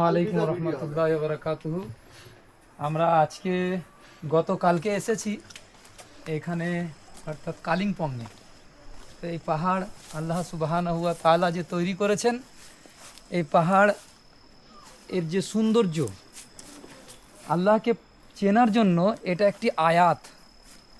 আসসালামু আলাইকুম রহমতুল্লাহি ওয়া বারাকাতুহু। আমরা আজকে গতকালকে এসেছি এখানে, অর্থাৎ কালিম্পংয়ে। তো এই পাহাড় আল্লাহ সুবহানাহু ওয়া তাআলা যে তৈরি করেছেন, এই পাহাড় এর যে সৌন্দর্য, আল্লাহকে চেনার জন্য এটা একটি আয়াত,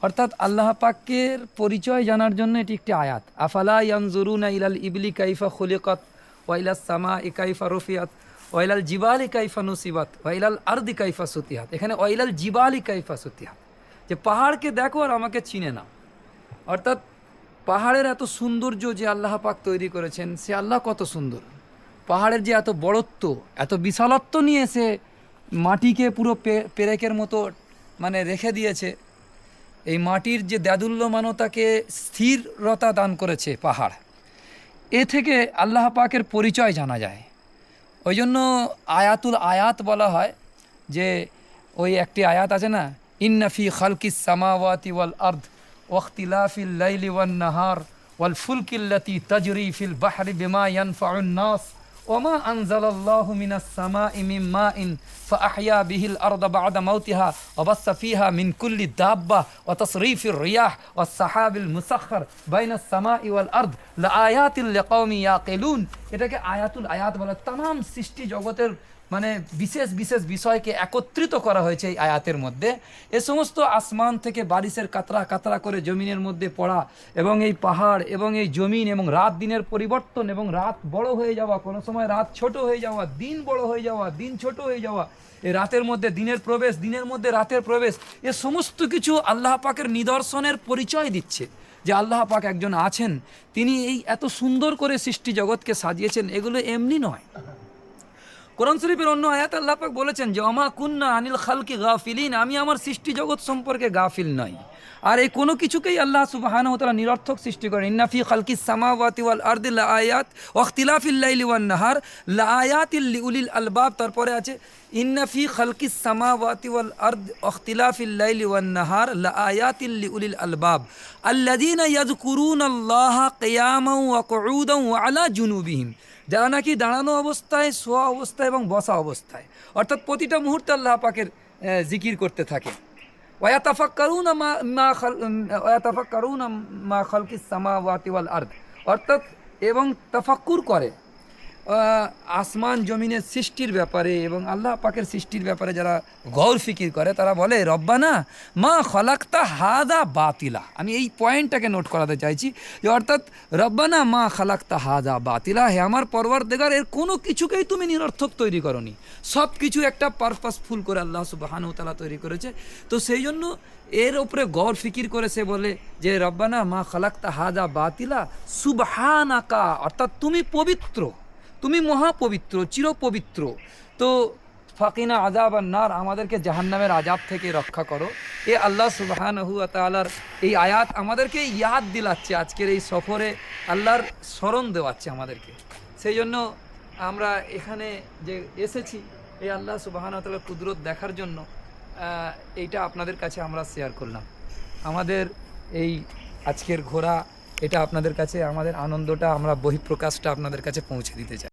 অর্থাৎ আল্লাহ পাকের পরিচয় জানার জন্য এটি একটি আয়াত। আফালা ইয়ানজুরুনা ইলাল ইবলি কাইফা খুলিকাত ওয়া ইলাস সামাই কাইফা রুফিয়াত ওয়া ইলাল জিবালি কাইফা নুসিবাত ওয়া ইলাল আরদি কাইফা সুতিহাত। এখানে ওয়া ইলাল জিবালি কাইফা সুতিহাত, যে পাহাড়কে দেখো আর আমাকে চিনে না। অর্থাৎ পাহাড়ের এত সৌন্দর্য যে আল্লাহ পাক তৈরি করেছেন, সে আল্লাহ কত সুন্দর। পাহাড়ের যে এত বড়ত্ব, এত বিশালত্ব নিয়ে সে মাটিকে পুরো পেরেকের মতো মানে রেখে দিয়েছে। এই মাটির যে দ্যাদুল্যমানতাকে স্থিরতা দান করেছে পাহাড়, এ থেকে আল্লাহ পাকের পরিচয় জানা যায়। ওই জন্য আয়াতুল আয়াত বলা হয়, যে ওই একটি আয়াত আছে না, ইন্না ফি খালকিস সামাওয়াতি ওয়াল আরদ ওয়াখতিলাফিল লাইলি ওয়ান নাহার ওয়াল ফুলকিল্লাতি তাজরি ফিল বাহরি বিমা ইয়ানফাউন নাস ওমা আনজালাল্লাহু মিনাস সামাই মিন মাইন ফাআহইয়া বিহিল আরদা বা'দা মাউতিহা ওয়া বাসসা ফিহা মিন কুল্লি দাব্বা ওয়া তাসরিফির রিয়াহ ওয়াস সাহাবিল মুসাখখার বাইনাস সামাই ওয়াল আরদ লাআয়াতিল লিকাওমি ইয়াকিলুন। এটাকে আয়াতুল আয়াত বলে। तमाम সৃষ্টি জগতের মানে বিশেষ বিশেষ বিষয়কে একত্রিত করা হয়েছে এই আয়াতের মধ্যে। এ সমস্ত আসমান থেকে বারিশের কাতরা কাতরা করে জমিনের মধ্যে পড়া, এবং এই পাহাড় এবং এই জমিন এবং রাত দিনের পরিবর্তন, এবং রাত বড় হয়ে যাওয়া, কোনো সময় রাত ছোট হয়ে যাওয়া, দিন বড় হয়ে যাওয়া, দিন ছোট হয়ে যাওয়া, এই রাতের মধ্যে দিনের প্রবেশ, দিনের মধ্যে রাতের প্রবেশ, এ সমস্ত কিছু আল্লাহ পাকের নিদর্শনের পরিচয় দিচ্ছে যে আল্লাহ পাক একজন আছেন, তিনি এই এত সুন্দর করে সৃষ্টি জগৎকে সাজিয়েছেন। এগুলো এমনি নয়। কোরআন শরীফের অন্য আয়াত আল্লাহ পাক বলেছেন যে ওমা কুন্না আনিল খালকি গাফিলিন, আমি আমার সৃষ্টি জগৎ সম্পর্কে গাফিল নই। আর এই কোনো কিছুকেই আল্লাহ সুবহানাহু ওয়া তাআলা নিরর্থক সৃষ্টি করেন। ইন্না ফি খালকিস সামাওয়াতি ওয়াল আরদি লাআয়াত ওয়া ইখতিলাফিল লাইলি ওয়ান নাহার লাআয়াতিল লিউলিল আলবাব। তারপরে আছে ইন্না ফি খালকিস সামাওয়াতি ওয়াল আরদি ওয়া ইখতিলাফিল লাইলি ওয়ান নাহার লাআয়াতিল লিউলিল আলবাব আল্লাযীনা ইয়াযকুরুনাল্লাহা কিয়ামান ওয়া কুউদান ওয়া আলা জুনুবিহিম, যারা নাকি দাঁড়ানো অবস্থায়, শোয়া অবস্থায় এবং বসা অবস্থায়, অর্থাৎ প্রতিটা মুহূর্তে আল্লাহ পাকের জিকির করতে থাকে। ওয়াতাফাক্কারুনা মা খালকিস সামাওয়াতি ওয়াল আরদ, অর্থাৎ এবং তাফাক্কুর করে আসমান জমিনের সৃষ্টির ব্যাপারে এবং আল্লাহ পাকের সৃষ্টির ব্যাপারে যারা গৌর ফিকির করে, তারা বলে রব্বানা মা খালাকতা হাদা বাতিলা। আমি এই পয়েন্টটাকে নোট করাতে চাইছি, যে অর্থাৎ রব্বানা মা খালাকতা হাদা বাতিলা, হে আমার পরওয়ারদিগার, এর কোনো কিছুকেই তুমি নিরর্থক তৈরি করনি, সব কিছু একটা পারপাসফুল করে আল্লাহ সুবহানাহু ওয়া তাআলা তৈরি করেছে। তো সেই জন্য এর উপরে গৌর ফিকির করে সে বলে যে রব্বানা মা খালাকতা হাদা বাতিলা সুবহানাকা, অর্থাৎ তুমি পবিত্র, তুমি মহাপবিত্র, চিরপবিত্র। তো ফাকিনা আযাবান নার, আমাদেরকে জাহান্নামের আযাব থেকে রক্ষা করো। এ আল্লাহ সুবহানাহু ওয়া তাআলার এই আয়াত আমাদেরকে ইয়াদ দিলাচ্ছে, আজকের এই সফরে আল্লাহর স্মরণ দেওয়াচ্ছে আমাদেরকে। সেই জন্য আমরা এখানে যে এসেছি, এই আল্লাহ সুবহানাহু ওয়া তাআলার কুদরত দেখার জন্য, এইটা আপনাদের কাছে আমরা শেয়ার করলাম। আমাদের এই আজকের ঘোরা, এটা আপনাদের কাছে আমাদের আনন্দটা, আমরা বহিঃপ্রকাশটা আপনাদের কাছে পৌঁছে দিতে চাই।